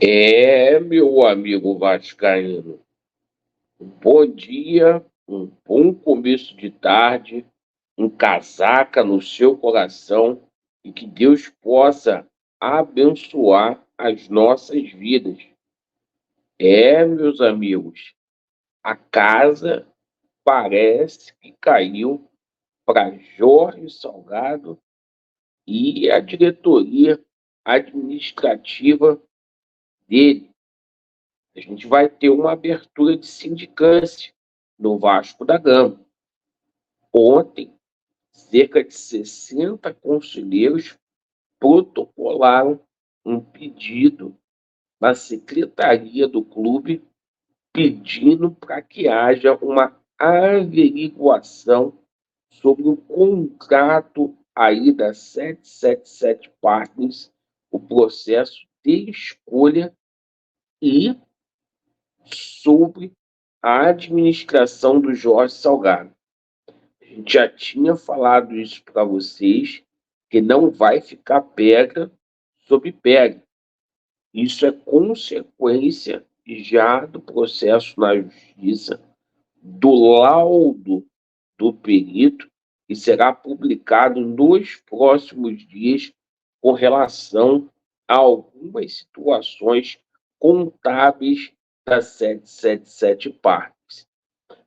Meu amigo vascaíno, um bom dia, um bom começo de tarde, um casaca no seu coração e que Deus possa abençoar as nossas vidas. Meus amigos, a casa parece que caiu para Jorge Salgado e a diretoria administrativa dele. A gente vai ter uma abertura de sindicância no Vasco da Gama. Ontem, cerca de 60 conselheiros protocolaram um pedido na secretaria do clube pedindo para que haja uma averiguação sobre o contrato aí da 777 Partners, o processo de escolha e sobre a administração do Jorge Salgado. A gente já tinha falado isso para vocês, que não vai ficar pedra sobre pedra. Isso é consequência já do processo na justiça, do laudo do perito, que será publicado nos próximos dias com relação a algumas situações contábeis da 777 Parques.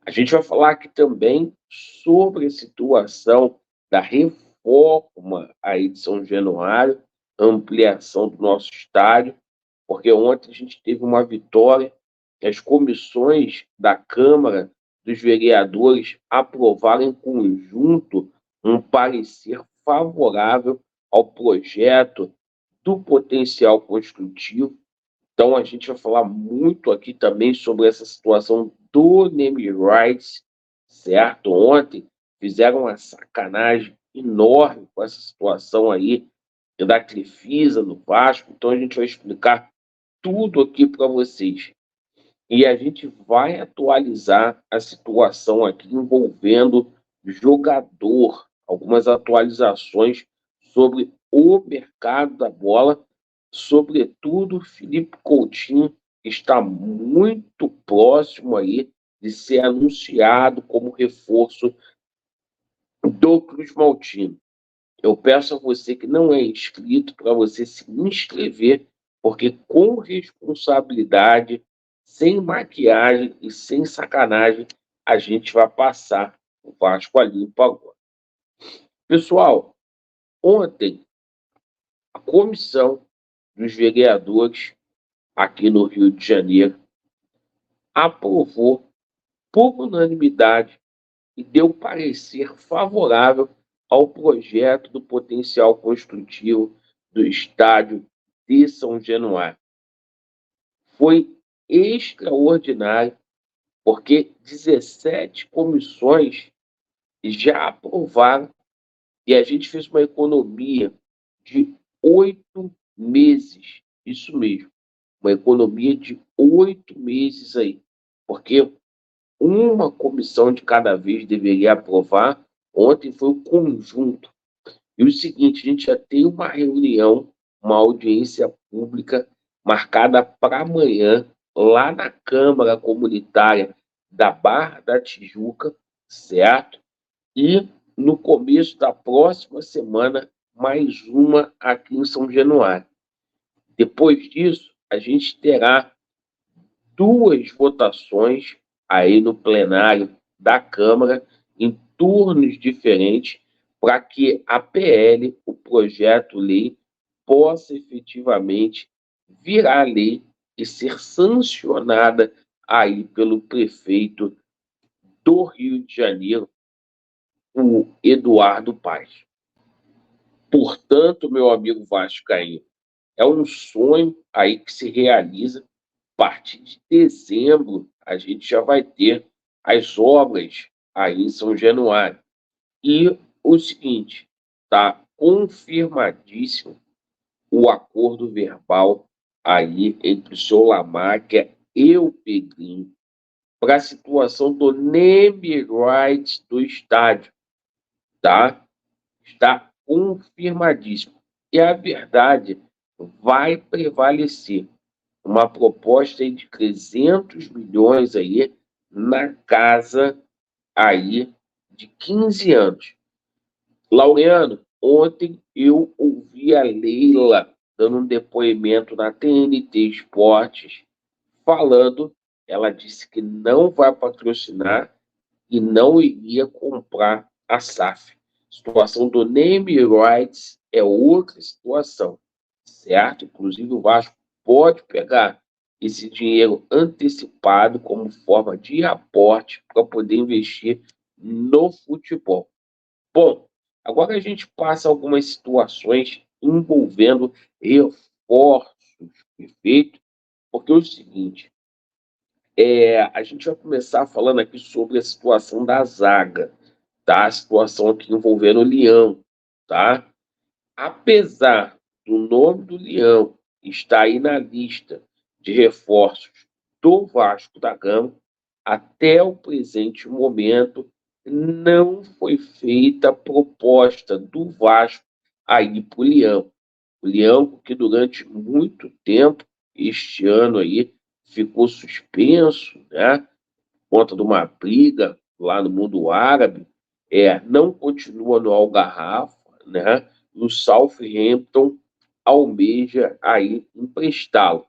A gente vai falar aqui também sobre a situação da reforma aí de São Januário, ampliação do nosso estádio, porque ontem a gente teve uma vitória, que as comissões da Câmara dos Vereadores aprovaram em conjunto um parecer favorável ao projeto do potencial construtivo. Então, a gente vai falar muito aqui também sobre essa situação do name rights, certo? Ontem fizeram uma sacanagem enorme com essa situação aí da Crefisa no Vasco. Então, a gente vai explicar tudo aqui para vocês. E a gente vai atualizar a situação aqui envolvendo jogador, algumas atualizações sobre o mercado da bola, sobretudo Felipe Coutinho está muito próximo aí de ser anunciado como reforço do Cruz Maltino. Eu peço a você que não é inscrito para você se inscrever, porque com responsabilidade, sem maquiagem e sem sacanagem, a gente vai passar o Vasco a limpo agora. Pessoal, ontem a comissão dos vereadores aqui no Rio de Janeiro aprovou por unanimidade e deu parecer favorável ao projeto do potencial construtivo do estádio de São Januário. Foi extraordinário, porque 17 comissões já aprovaram e a gente fez uma economia de 8 meses. Isso mesmo, uma economia de 8 meses aí, porque uma comissão de cada vez deveria aprovar. Ontem foi o conjunto. E o seguinte, a gente já tem uma reunião, uma audiência pública marcada para amanhã, lá na Câmara Comunitária da Barra da Tijuca, certo? E no começo da próxima semana, mais uma aqui em São Januário. Depois disso, a gente terá 2 votações aí no plenário da Câmara, em turnos diferentes, para que a PL, o projeto-lei, possa efetivamente virar lei e ser sancionada aí pelo prefeito do Rio de Janeiro, o Eduardo Paes. Portanto, meu amigo vascaíno, é um sonho aí que se realiza. A partir de dezembro, a gente já vai ter as obras aí em São Januário. E o seguinte, está confirmadíssimo o acordo verbal aí entre o seu Lamáquia e o Pedrinho para a situação do name rights do estádio, tá? Está confirmadíssimo. E a verdade vai prevalecer. uma proposta aí de 300 milhões aí na casa aí de 15 anos. Laureano, ontem eu ouvi a Leila dando um depoimento na TNT Esportes, falando, ela disse que não vai patrocinar e não iria comprar a SAF. Situação do name rights é outra situação, certo? Inclusive o Vasco pode pegar esse dinheiro antecipado como forma de aporte para poder investir no futebol. Bom, agora a gente passa algumas situações envolvendo reforços, perfeito? Porque é o seguinte, a gente vai começar falando aqui sobre a situação da zaga, tá? A situação aqui envolvendo o Leão, tá? Apesar do nome do Leão estar aí na lista de reforços do Vasco da Gama, até o presente momento não foi feita a proposta do Vasco aí para o Leão. O Leão, que durante muito tempo, este ano aí, ficou suspenso, né? Por conta de uma briga lá no mundo árabe, não continua no Algarrafa, né? No Southampton almeja aí emprestá-lo.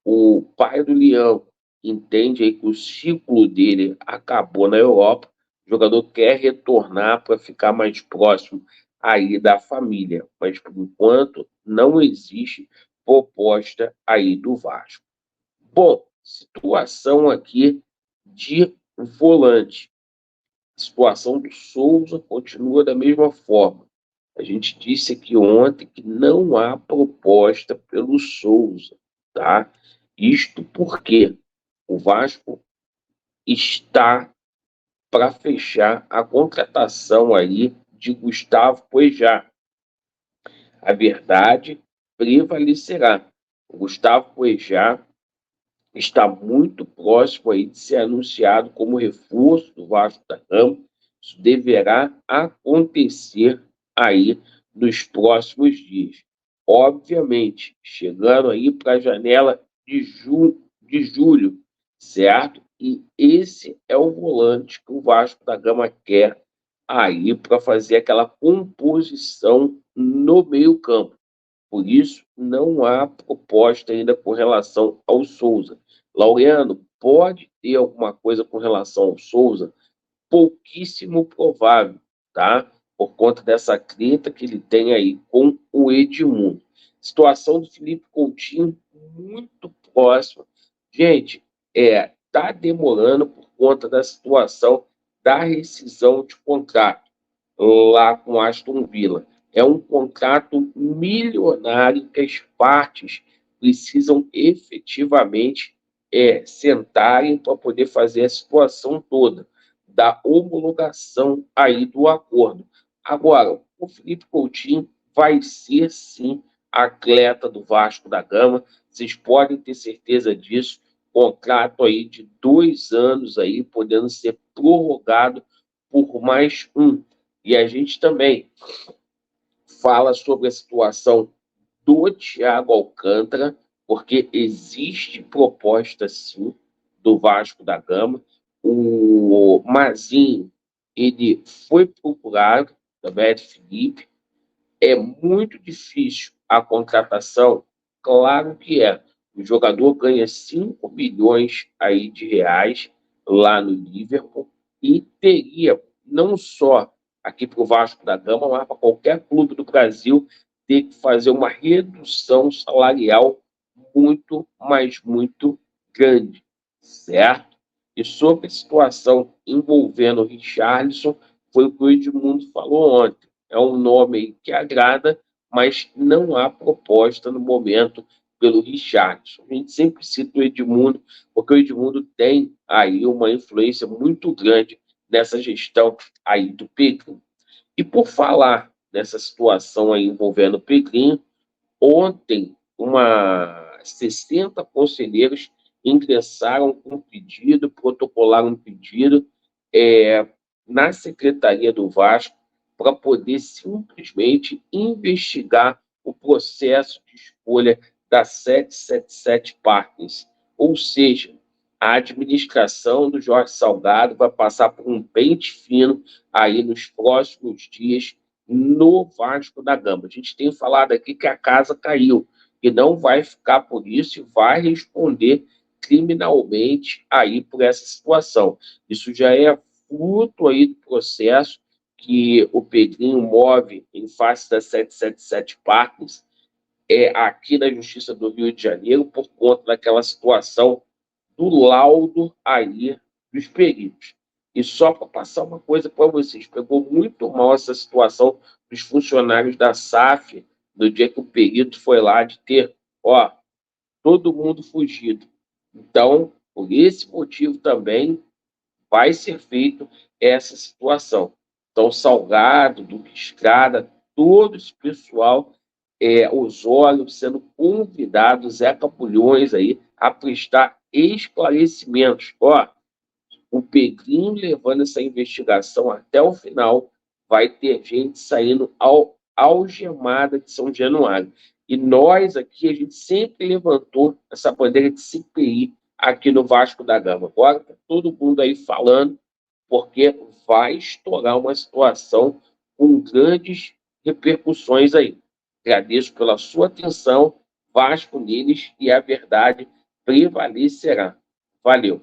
O pai do Leão entende aí que o ciclo dele acabou na Europa, o jogador quer retornar para ficar mais próximo aí da família, mas por enquanto não existe proposta aí do Vasco. Bom, situação aqui de volante. A situação do Souza continua da mesma forma. A gente disse aqui ontem que não há proposta pelo Souza, tá? Isto porque o Vasco está para fechar a contratação aí de Gustavo Cuejá. A verdade prevalecerá. O Gustavo Cuejá está muito próximo aí de ser anunciado como reforço do Vasco da Gama. Isso deverá acontecer aí nos próximos dias. Obviamente, chegando aí para a janela de julho, certo? E esse é o volante que o Vasco da Gama quer aí para fazer aquela composição no meio-campo. Por isso, não há proposta ainda com relação ao Souza. Laureano, pode ter alguma coisa com relação ao Souza? Pouquíssimo provável, tá? Por conta dessa treta que ele tem aí com o Edmundo. Situação do Felipe Coutinho muito próxima. Gente, tá demorando por conta da situação da rescisão de contrato lá com Aston Villa. É um contrato milionário que as partes precisam efetivamente sentarem para poder fazer a situação toda da homologação aí do acordo. Agora, o Felipe Coutinho vai ser sim atleta do Vasco da Gama, vocês podem ter certeza disso. Contrato aí de 2 anos aí, podendo ser prorrogado por mais um. E a gente também fala sobre a situação do Thiago Alcântara, porque existe proposta, sim, do Vasco da Gama. O Mazinho, ele foi procurado, também é de Felipe. É muito difícil a contratação, claro que é. O jogador ganha 5 milhões aí de reais lá no Liverpool e teria não só aqui para o Vasco da Gama, mas para qualquer clube do Brasil ter que fazer uma redução salarial muito, mas muito grande, certo? E sobre a situação envolvendo o Richarlison, foi o que o Edmundo falou ontem. É um nome que agrada, mas não há proposta no momento pelo Richarlison. A gente sempre cita o Edmundo, porque o Edmundo tem aí uma influência muito grande nessa gestão aí do Pedrinho. E por falar nessa situação aí envolvendo o Pedrinho, ontem, 60 conselheiros ingressaram com um pedido, protocolaram um pedido é, na Secretaria do Vasco para poder simplesmente investigar o processo de escolha da 777 Partners, ou seja, a administração do Jorge Salgado vai passar por um pente fino aí nos próximos dias no Vasco da Gama. A gente tem falado aqui que a casa caiu e não vai ficar por isso e vai responder criminalmente aí por essa situação. Isso já é fruto aí do processo que o Pedrinho move em face da 777 Partners aqui na Justiça do Rio de Janeiro por conta daquela situação do laudo aí dos peritos. E só para passar uma coisa para vocês, pegou muito mal essa situação dos funcionários da SAF no dia que o perito foi lá de ter, ó, todo mundo fugido. Então, por esse motivo também vai ser feito essa situação. Então, Salgado, Duque Estrada, todo esse pessoal, os olhos sendo convidados, Zé Capulhões aí, a prestar esclarecimentos. Ó, o Pedrinho levando essa investigação até o final, vai ter gente saindo algemada de São Januário. E nós aqui, a gente sempre levantou essa bandeira de CPI aqui no Vasco da Gama. Agora está todo mundo aí falando, porque vai estourar uma situação com grandes repercussões aí. Agradeço pela sua atenção, Vasco neles, e a verdade prevalecerá. Valeu.